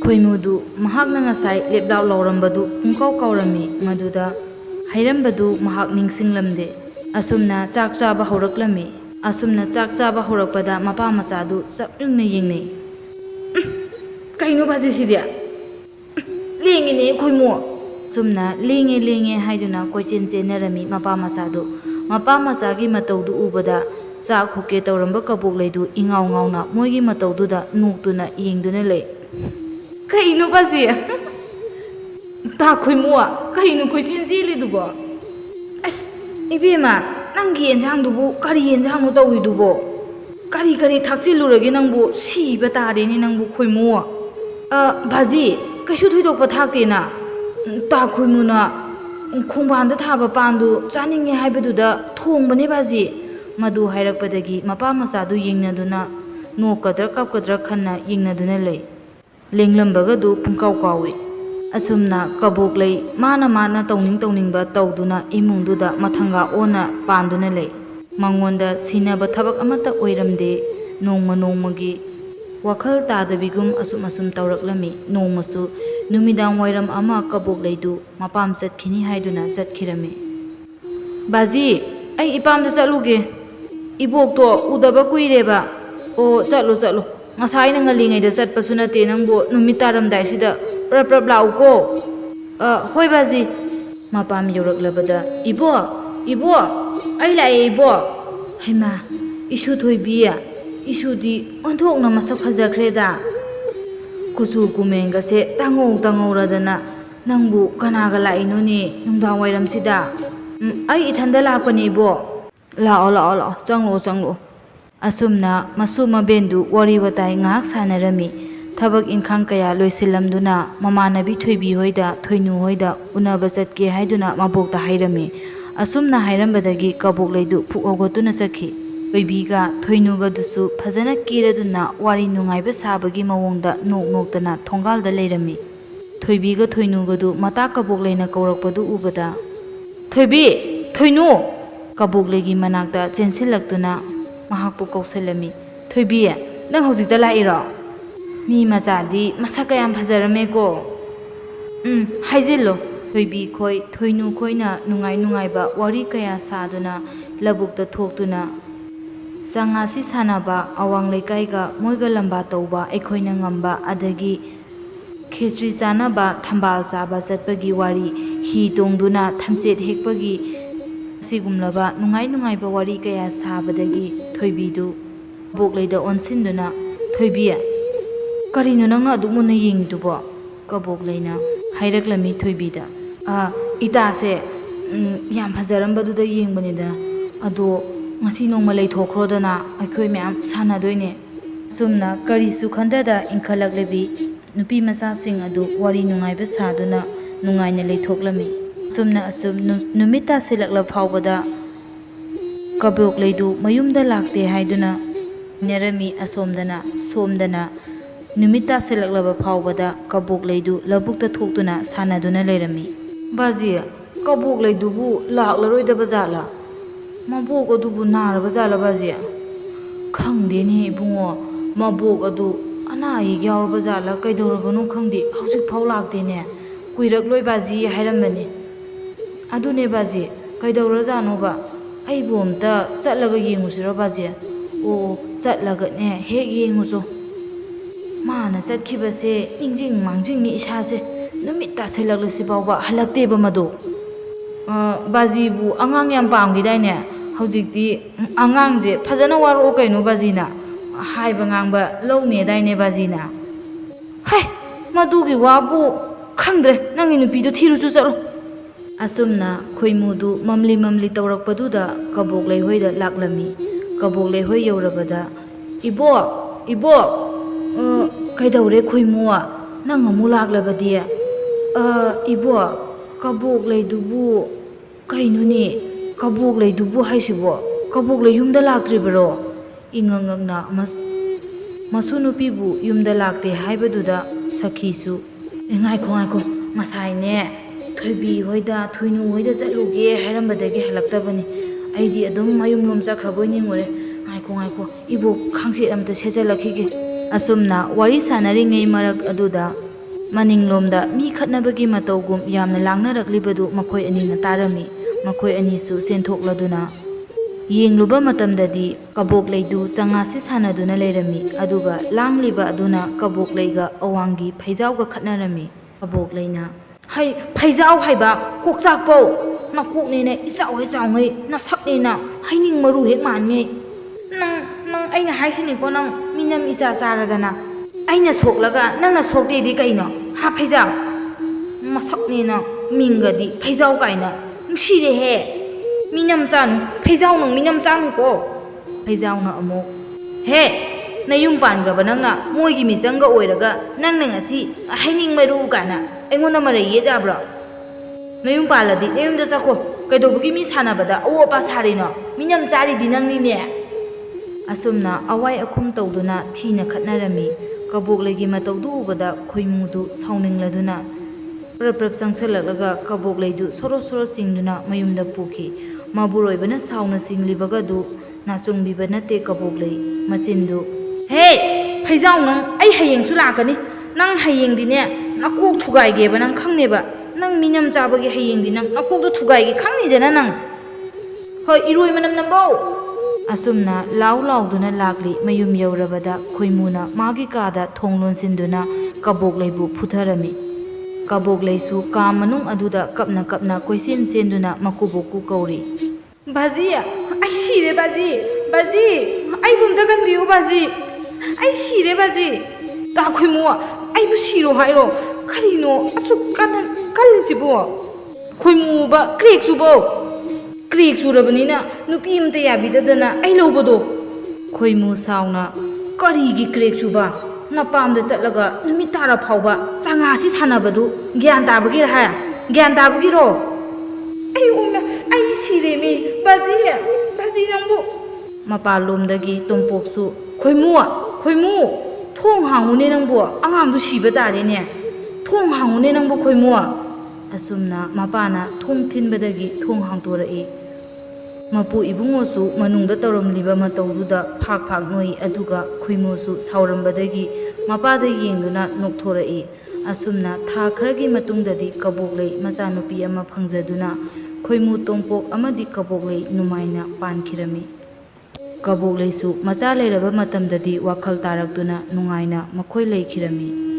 A: ꯈꯣꯏꯃꯨꯗꯨ ꯃꯍꯥꯛꯅ ꯉꯁꯥꯏ ꯂꯦꯞꯂꯥꯎ ꯂꯥꯎꯔꯝꯕꯗꯨ ꯄꯨꯡꯀꯥꯎ ꯀꯥꯎꯔꯝꯃꯤ, ꯃꯗꯨꯗ ꯍꯥꯏꯔꯝꯕꯗꯨ ꯃꯍꯥꯛ ꯅꯤꯡꯁꯤꯡꯂꯝꯗꯦ꯫ ꯑꯁꯨꯝꯅ ꯆꯥꯛ ꯆꯥꯕ ꯍꯧꯔꯛꯂꯝꯃꯤ꯫ ꯑꯁꯨꯝꯅ ꯆꯥꯛ ꯆꯥꯕ ꯍꯧꯔꯛꯄꯗ ꯃꯄꯥ ꯃꯆꯥꯗꯨ ꯆꯞꯌꯨꯡꯅ ꯌꯦꯡꯅꯩ꯫ ꯀꯩꯅꯣ ꯕꯥꯖꯤ ꯁꯤꯗꯤ? ꯂꯦꯡꯉꯤꯅꯦ ꯈꯣꯏꯃꯨ꯫ ꯁꯨꯝꯅ ꯂꯦꯡꯉꯦ ꯍꯥꯏꯗꯨꯅ ꯀꯣꯏꯆꯦꯟ ꯆꯦꯟꯅꯔꯝꯃꯤ ꯃꯄꯥ ꯃꯆꯥꯗꯨ꯫ ꯃꯄꯥ ꯃꯆꯥꯒꯤ ꯃꯇꯧꯗꯨ ꯎꯕꯗ ꯆꯥꯛ ꯍꯨꯛꯀꯦ ꯇꯧꯔꯝꯕ ꯀꯕꯣꯛꯂꯩꯗꯨ ꯏꯉꯥꯎ ꯉꯥꯎꯅ ꯃꯣꯏꯒꯤ ꯃꯇꯧꯗꯨꯗ ꯅꯣꯛꯇꯨꯅ ꯌꯦꯡꯗꯨꯅ ꯂꯩ꯫ ꯀꯩꯅꯣ ꯕꯥꯖꯤ? ꯇꯥ ꯈꯣꯏꯃꯨ, ꯀꯩꯅꯣ ꯀꯣꯏꯆꯦꯟ ꯆꯦꯜꯂꯤꯗꯨꯕꯣ? ꯑꯁ ꯏꯕꯦꯝꯃ, ꯅꯪꯒꯤ ꯌꯦꯟꯁꯥꯡꯗꯨꯕꯨ ꯀꯔꯤ ꯌꯦꯟꯁꯥꯡꯅꯣ ꯇꯧꯔꯤꯗꯨꯕꯣ? ꯀꯔꯤ ꯊꯥꯛꯆꯤꯜꯂꯨꯔꯒꯦ ꯅꯪꯕꯨ? ꯁꯤꯕ ꯇꯥꯔꯦꯅꯦ ꯅꯪꯕꯨ ꯈꯣꯏꯃꯨ꯫ ꯕꯥꯖꯤ, ꯀꯩꯁꯨ ꯊꯣꯏꯗꯣꯛꯄ ꯊꯥꯛꯇꯦꯅ, ꯇꯥ ꯈꯣꯏꯃꯨꯅ ꯈꯣꯡꯕꯥꯟꯗ ꯊꯥꯕ ꯄꯥꯟꯗꯨ ꯆꯥꯅꯤꯡꯉꯦ ꯍꯥꯏꯕꯗꯨꯗ ꯊꯣꯡꯕꯅꯦ ꯕꯥꯖꯤ꯫ ꯃꯗꯨ ꯍꯥꯏꯔꯛꯄꯗꯒꯤ ꯃꯄꯥ ꯃꯆꯥꯗꯨ ꯌꯦꯡꯅꯗꯨꯅ ꯅꯣꯛꯀꯗ꯭ꯔꯥ ꯀꯞꯀꯗ꯭ꯔꯥ ꯈꯟꯅ ꯌꯦꯡꯅꯗꯨꯅ ꯂꯩ꯫ ꯂꯦꯡꯂꯝꯕꯒꯗꯨ ꯄꯨꯡꯀꯥꯎ ꯀꯥꯎꯏ꯫ ꯑꯁꯨꯝꯅ ꯀꯕꯣꯛꯂꯩ ꯃꯥꯅ ꯇꯧꯅꯤꯡꯕ ꯇꯧꯗꯨꯅ ꯏꯃꯨꯡꯗꯨꯗ ꯃꯊꯪꯒ ꯑꯣꯟꯅ ꯄꯥꯟꯗꯨꯅ ꯂꯩ꯫ ꯃꯉꯣꯟꯗ ꯁꯤꯟꯅꯕ ꯊꯕꯛ ꯑꯃꯠꯇ ꯑꯣꯏꯔꯝꯗꯦ꯫ ꯅꯣꯡꯃꯒꯤ ꯋꯥꯈꯜ ꯇꯥꯗꯕꯤꯒꯨꯝ ꯑꯁꯨꯝ ꯇꯧꯔꯛꯂꯝꯃꯤ꯫ ꯅꯣꯡꯃꯁꯨ ꯅꯨꯃꯤꯗꯥꯡ ꯋꯥꯏꯔꯝ ꯑꯃ ꯀꯕꯣꯛꯂꯩꯗꯨ ꯃꯄꯥꯝ ꯆꯠꯈꯤꯅꯤ ꯍꯥꯏꯗꯨꯅ ꯆꯠꯈꯤꯔꯝꯃꯤ꯫ ꯕꯥꯖꯤ, ꯑꯩ ꯏꯄꯥꯝꯗ ꯆꯠꯂꯨꯒꯦ, ꯏꯕꯣꯛꯇꯣ ꯎꯗꯕ ꯀꯨꯏꯔꯦꯕ꯫ ꯑꯣ, ꯆꯠꯂꯣ, ꯉꯁꯥꯏꯅ ꯉꯜꯂꯤꯉꯩꯗ ꯆꯠꯄꯁꯨ ꯅꯠꯇꯦ ꯅꯪꯕꯨ, ꯅꯨꯃꯤꯠ ꯇꯥꯔꯝꯗꯥꯏꯁꯤꯗ ꯄ꯭ꯔꯞ ꯂꯥꯛꯎꯀꯣ꯫ ꯍꯣꯏ ꯕꯥꯖꯤ꯫ ꯃꯄꯥꯝ ꯌꯧꯔꯛꯂꯕꯗ ꯏꯕꯣꯛ, ꯑꯩ ꯂꯥꯛꯑꯦ ꯏꯕꯣꯛ꯫ ꯍꯩꯃꯥ, ꯏꯁꯨ ꯊꯣꯏꯕꯤ, ꯏꯁꯨꯗꯤ ꯑꯣꯟꯊꯣꯛꯅ ꯃꯁꯛ ꯐꯖꯈ꯭ꯔꯦꯗ꯫ kuchu kumengase tangꯧradana nangbu kanaga lainoni nungdang wairamsida ai ithanda lakpani ibo lao changlo asumna masu mabendu wari watai ngak sanarami thabak inkhang kaya loisilamduna mamanabi thoibi hoida thoinu hoida unaba chatke haiduna mabokta hairami asumna hairambadagi kabok leidu phukogotuna sakhi thoibiga thoinuga dusu phajana kiraduna wari nungaiba sabagi mawongda noktana thongalda leirami thoibiga thoinuga du mata kabok leina kaurakpadu ubada thoibi thoinu kabok legi manakta chensilaktuna mahakpu kausalami thoibi nang hojikta lairo mi machadi masaka yam phajarame ko haijillo thoibi khoi thoinu khoina nungai ba wari kaya saduna labukta thoktuna sangasi sanaba awang lekaiga moiga lamba tauba ekhoina ngamba adagi khechri chanaba thambal saba chatpagi wari hi tongduna thamchet hekpagi sigumlaba nungai ba wari kaya sabadagi thoibidu bokleida onsinduna thoibi karino nangna adumuna yengdubo kabokleina hairaklami thoibida itase yam phajarambadudha yengbanida ado ngasi nongma leithokrodana aikhoi myam sanadoine sumna karisu khandada inkhalaklebi nupi macha sing adu wari nungaiba saduna nungaina leithoklami sumna asum numita silakla phawbada kabok leidu mayumda lakte haiduna nerami somdana numita silaklaba phawbada kabok leidu labukta thoktuna sanaduna leirami baji kabok leidubu laklaroidaba jala mabok adubu naraba jala baji khangdeni ibungo mabok adu anai yauraba jala kaidorabanu khangdi hauzik phau laktene kuirakloi baji hairamani adune baji kaidora janoba aibu amta chatlaga yengusira baji o chatlaga ne hek yenguso mana chatkibase ingjing mangjing ni isase numit ta selaglasi bawba halakte ba madu baji bu angang yam pamgi daine hojikti angang je phajana waro kaino bajina haiba ngangba lowne daine bajina hai madugi wabu khangdre nangi nupi do thiru chu chalo asumna khoimudu mamli tawrakpaduda kabok leihoida laklami kabok leihoi yorabada ibo kaidawre khoimuwa nang amu laklabadi ibo kabok leidubu kainuni kabok leidubu haisibo kabok lei yumda laktribaro ingangangna masunupibu yumda lakte haibaduda sakhisu ngaiko masaine thoibi hoida thoinu hoida chaluge hairambadagi halaktabani aidi adum mayum lom chakhraboy ningore ngaiko ibo khangse amta sejalakhige asumna wari sanari ngei marak aduda maninglomda mi khatnabagi matawgum yamna langnaraklibadu makhoi anina tarami makhoi anisu senthokladuna yengluba matamdadi kabok leidu changasi sanaduna leirami aduga langliba aduna kabok leiga awangi phaijawga khatnarami kabok leina hai phaijau haiba kokchakpo na koknene ichau ngei na saknena haining maru hek manngei nang aina haisini ko nang minam isa saradana aina soklaga nangna sokde di kaino ha phaijau masaknena mingadi phaijau kaina nungsire he minam chan phaijau nang minam chan ko phaijau na amok he nayum pangraba nangna moigi misanga oiraga nangna ngasi haining maru kana aingona mare ye jabra nayum paladi nayumda chakho kaidobugi mi sanabada awopa sarino minam chari dinangni ne asumna awai akhum tawduna thina khatnarami kabok legi matawdu ubada khoimudu sauningladuna prap sangselalaga kabok leidu soro singduna mayumda pukhi maburoibana sauna singlibaga du nachungbibana te kabok lei machindu he phaijau nang ai hayengsu lakani nang hayengdine nakok thugaigeba nang khangneba nang minam chabagi hayengdi nang nakok du thugaigi khangni jana nang hoi iroi manam nambau asumna lauduna lakli mayum yaurabada khoimuna magi kada thonglon sinduna kabok leibu phutharami kabok leisu ka manung aduda kapna koisin senduna makuboku kauri baji ai sire baji ai bumda gan biu baji ai sire baji ꯇꯥ ꯈꯣꯏꯃꯨ ꯑꯩꯕꯨ ꯁꯤꯔꯣ ꯍꯥꯏꯔꯣ ꯀꯔꯤꯅꯣ ꯑꯁꯨꯛ ꯀꯜꯂꯤꯁꯤꯕꯣ ꯈꯣꯏꯃꯨꯕ ꯀ꯭ꯔꯦꯛ ꯆꯨꯕꯣ ꯀ꯭ꯔꯦꯛ ꯆꯨꯔꯕꯅꯤꯅ ꯅꯨꯄꯤ ꯑꯃꯇ ꯌꯥꯕꯤꯗꯗꯅ ꯑꯩ ꯂꯧꯕꯗꯣ ꯈꯣꯏꯃꯨ ꯁꯥꯎꯅ ꯀꯔꯤꯒꯤ ꯀ꯭ꯔꯦꯛ ꯆꯨꯕ ꯅꯄꯥꯝꯗ ꯆꯠꯂꯒ ꯅꯨꯃꯤꯠ ꯇꯥꯔ ꯐꯥꯎꯕ ꯆꯉꯥꯁꯤ ꯁꯥꯟꯅꯕꯗꯨ ꯒ꯭ꯌꯥꯟ ꯇꯥꯕꯒꯤꯔ ꯍꯥꯏ ꯒ꯭ꯌꯥꯟ ꯇꯥꯕꯒꯤꯔꯣ ꯑꯩ ꯁꯤꯔꯦꯃꯤ ꯕꯥꯖꯤ ꯅꯪꯕꯨ ꯃꯄꯥꯟꯂꯣꯝꯗꯒꯤ ꯇꯣꯝꯄꯣꯛꯁꯨ ꯈꯣꯏꯃꯨ ꯊꯣꯡ ꯍꯥꯡꯉꯨꯅꯦ ꯅꯪꯕꯨ ꯑꯉꯥꯡꯗꯨ ꯁꯤꯕ ꯇꯥꯔꯦꯅꯦ ꯊꯣꯡ ꯍꯥꯡꯉꯨꯅꯦ ꯅꯪꯕꯨ ꯈꯣꯏꯃꯨ ꯑꯁꯨꯝꯅ ꯃꯄꯥꯅ ꯊꯣꯡ ꯊꯤꯟꯕꯗꯒꯤ ꯊꯣꯡ ꯍꯥꯡꯇꯣꯔꯛꯏ ꯃꯄꯨ ꯏꯕꯨꯡꯉꯣꯁꯨ ꯃꯅꯨꯡꯗ ꯇꯧꯔꯝꯂꯤꯕ ꯃꯇꯧꯗꯨꯗ ꯐꯥꯛ ꯅꯣꯏ ꯑꯗꯨꯒ ꯈꯣꯏꯃꯨꯁꯨ ꯁꯥꯎꯔꯝꯕꯗꯒꯤ ꯃꯄꯥꯗ ꯌꯦꯡꯗꯨꯅ ꯅꯣꯛꯊꯣꯔꯛꯏ ꯑꯁꯨꯝꯅ ꯊꯥ ꯈꯔꯒꯤ ꯃꯇꯨꯡꯗꯗꯤ ꯀꯕꯣꯛꯂꯩ ꯃꯆꯥꯅꯨꯄꯤ ꯑꯃ ꯐꯪꯖꯗꯨꯅ ꯈꯣꯏꯃꯨ ꯇꯣꯝꯄꯣꯛ ꯑꯃꯗꯤ ꯀꯕꯣꯛꯂꯩ ꯅꯨꯃꯥꯏꯅ ꯄꯥꯟꯈꯤꯔꯝꯃꯤ ꯀꯕꯣꯛꯂꯩꯁꯨ ꯃꯆꯥ ꯂꯩꯔꯕ ꯃꯇꯝꯗꯗꯤ ꯋꯥꯈꯜ ꯇꯥꯔꯛꯇꯨꯅ ꯅꯨꯡꯉꯥꯏꯅ ꯃꯈꯣꯏ ꯂꯩꯈꯤꯔꯝꯃꯤ